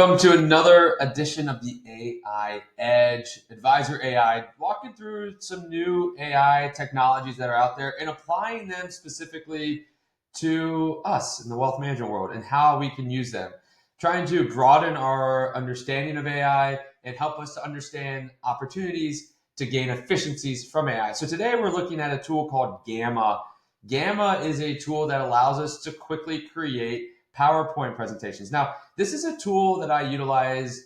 Welcome to another edition of the AI Edge Advisor AI, walking through some new AI technologies that are out there and applying them specifically to us in the wealth management world and how we can use them. Trying to broaden our understanding of AI and help us to understand opportunities to gain efficiencies from AI. So today we're looking at a tool called Gamma. Gamma is a tool that allows us to quickly create PowerPoint presentations. Now, this is a tool that I utilized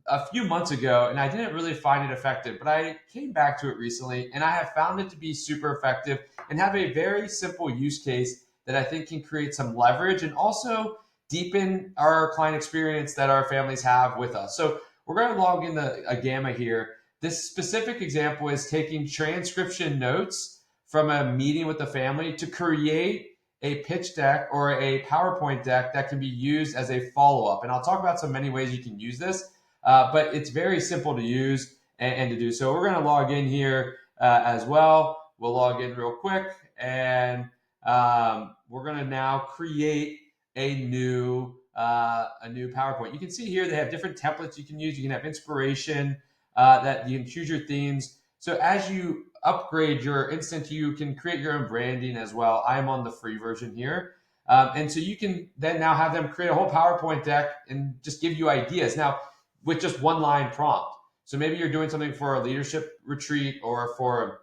a few months ago and I didn't really find it effective, but I came back to it recently and I have found it to be super effective and have a very simple use case that I think can create some leverage and also deepen our client experience that our families have with us. So we're going to log into a Gamma here. This specific example is taking transcription notes from a meeting with the family to create a pitch deck or a PowerPoint deck that can be used as a follow-up. And I'll talk about some many ways you can use this, but it's very simple to use and to do. So we're going to log in here as well. We'll log in real quick and we're going to now create a new PowerPoint. You can see here they have different templates you can use. You can have inspiration, that you can choose your themes. So as you upgrade your instant, you can create your own branding as well. I'm on the free version here. And so you can then now have them create a whole PowerPoint deck and just give you ideas. Now, with just one line prompt. So maybe you're doing something for a leadership retreat or for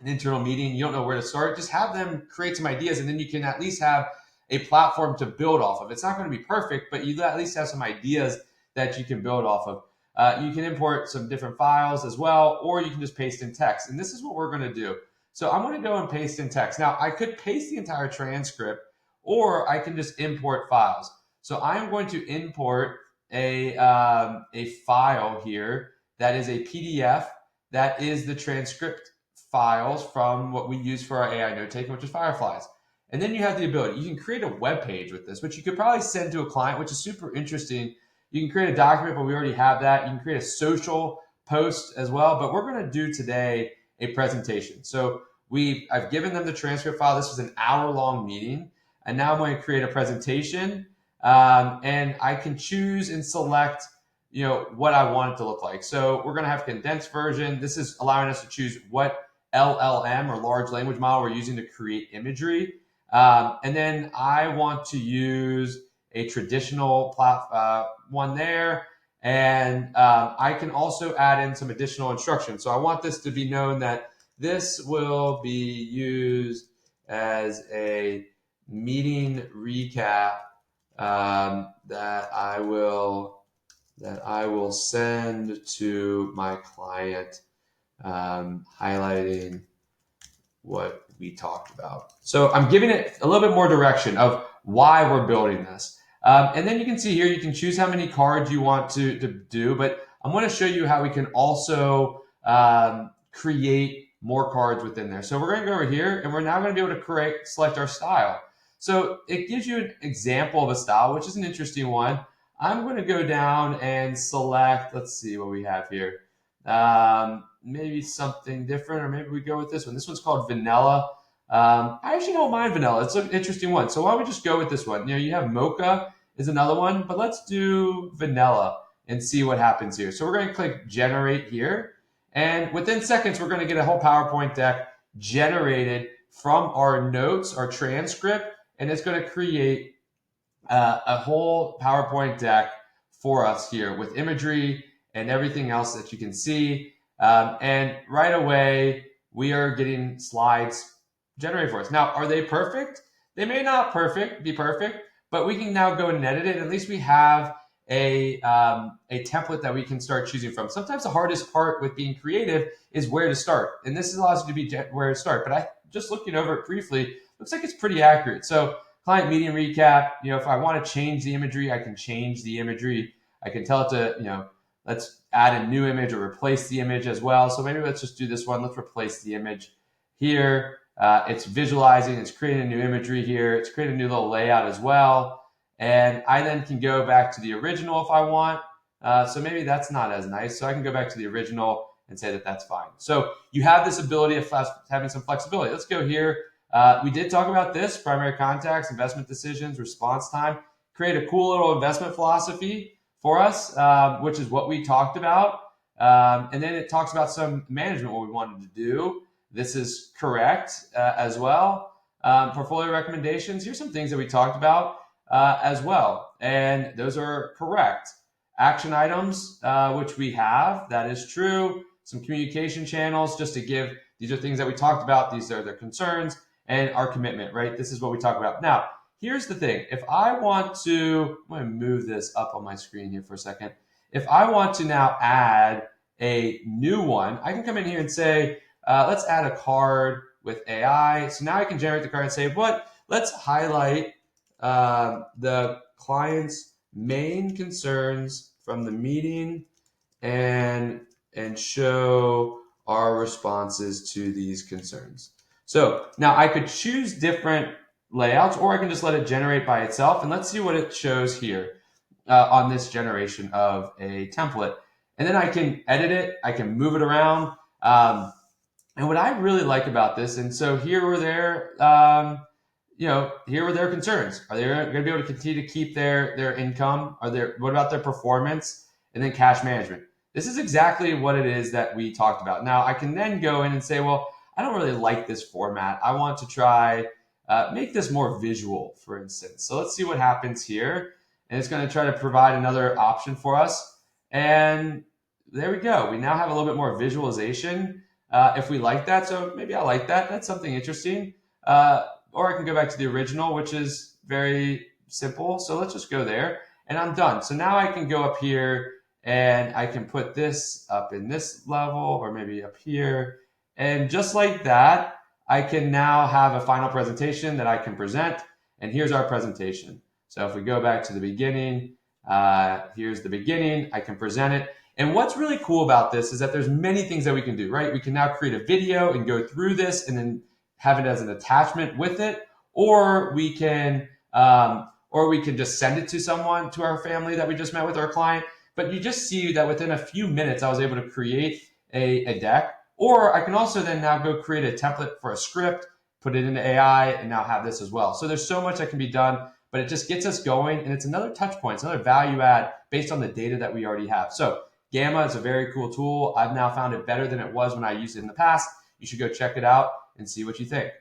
an internal meeting, you don't know where to start, just have them create some ideas and then you can at least have a platform to build off of. It's not going to be perfect, but you at least have some ideas that you can build off of. You can import some different files as well, or you can just paste in text. And this is what we're going to do. So I'm going to go and paste in text. Now, I could paste the entire transcript, or I can just import files. So I'm going to import a file here that is a PDF that is the transcript files from what we use for our AI note taking, which is Fireflies. And then you have the ability, you can create a web page with this, which you could probably send to a client, which is super interesting. You can create a document, but we already have that. You can create a social post as well, but we're going to do today a presentation. So I've given them the transcript file. This was an hour-long meeting, and now I'm going to create a presentation, and I can choose and select, what I want it to look like. So we're going to have condensed version. This is allowing us to choose what LLM or large language model we're using to create imagery, and then I want to use a traditional one there. And I can also add in some additional instructions. So I want this to be known that this will be used as a meeting recap that I will send to my client, highlighting what we talked about. So I'm giving it a little bit more direction of why we're building this. And then you can see here, you can choose how many cards you want to do, but I'm going to show you how we can also create more cards within there. So we're going to go over here and we're now going to be able to select our style. So it gives you an example of a style, which is an interesting one. I'm going to go down and select, let's see what we have here. Maybe something different, or maybe we go with this one. This one's called Vanilla. I actually don't mind vanilla. It's an interesting one. So why don't we just go with this one? You have mocha is another one, but let's do vanilla and see what happens here. So we're going to click generate here. And within seconds, we're going to get a whole PowerPoint deck generated from our notes, our transcript, and it's going to create a whole PowerPoint deck for us here with imagery and everything else that you can see. And right away, we are getting slides generated for us. Now, are they perfect? They may not be perfect, but we can now go and edit it. At least we have a template that we can start choosing from. Sometimes the hardest part with being creative is where to start. And this allows you to be where to start. But just looking over it briefly, looks like it's pretty accurate. So client meeting recap, if I want to change the imagery, I can change the imagery. I can tell it to, let's add a new image or replace the image as well. So maybe let's just do this one. Let's replace the image here. It's visualizing, it's creating a new imagery here. It's creating a new little layout as well. And I then can go back to the original if I want. So maybe that's not as nice. So I can go back to the original and say that that's fine. So you have this ability of having some flexibility. Let's go here. We did talk about this, primary contacts, investment decisions, response time. Create a cool little investment philosophy for us, which is what we talked about. And then it talks about some management, what we wanted to do. This is correct as well. Portfolio recommendations, here's some things that we talked about as well. And those are correct. Action items, which we have, that is true. Some communication channels, just to give, these are things that we talked about. These are their concerns and our commitment, right? This is what we talk about. Now, here's the thing. If I want to, I'm going to move this up on my screen here for a second. If I want to now add a new one, I can come in here and say, let's add a card with AI. So now I can generate the card and say, let's highlight the client's main concerns from the meeting and show our responses to these concerns. So now I could choose different layouts, or I can just let it generate by itself. And let's see what it shows here on this generation of a template. And then I can edit it, I can move it around. And what I really like about this, and so here were their, here were their concerns. Are they going to be able to continue to keep their income? What about their performance? And then cash management. This is exactly what it is that we talked about. Now I can then go in and say, well, I don't really like this format. I want to try make this more visual, for instance. So let's see what happens here. And it's going to try to provide another option for us. And there we go. We now have a little bit more visualization if we like that. So maybe I like that. That's something interesting. Or I can go back to the original, which is very simple. So let's just go there and I'm done. So now I can go up here and I can put this up in this level or maybe up here. And just like that, I can now have a final presentation that I can present. And here's our presentation. So if we go back to the beginning, here's the beginning, I can present it. And what's really cool about this is that there's many things that we can do, right? We can now create a video and go through this and then have it as an attachment with it, or we can just send it to someone, to our family that we just met with, our client. But you just see that within a few minutes, I was able to create a deck. Or I can also then now go create a template for a script, put it into AI, and now have this as well. So there's so much that can be done, but it just gets us going, and it's another touch point, it's another value add based on the data that we already have. So Gamma is a very cool tool. I've now found it better than it was when I used it in the past. You should go check it out and see what you think.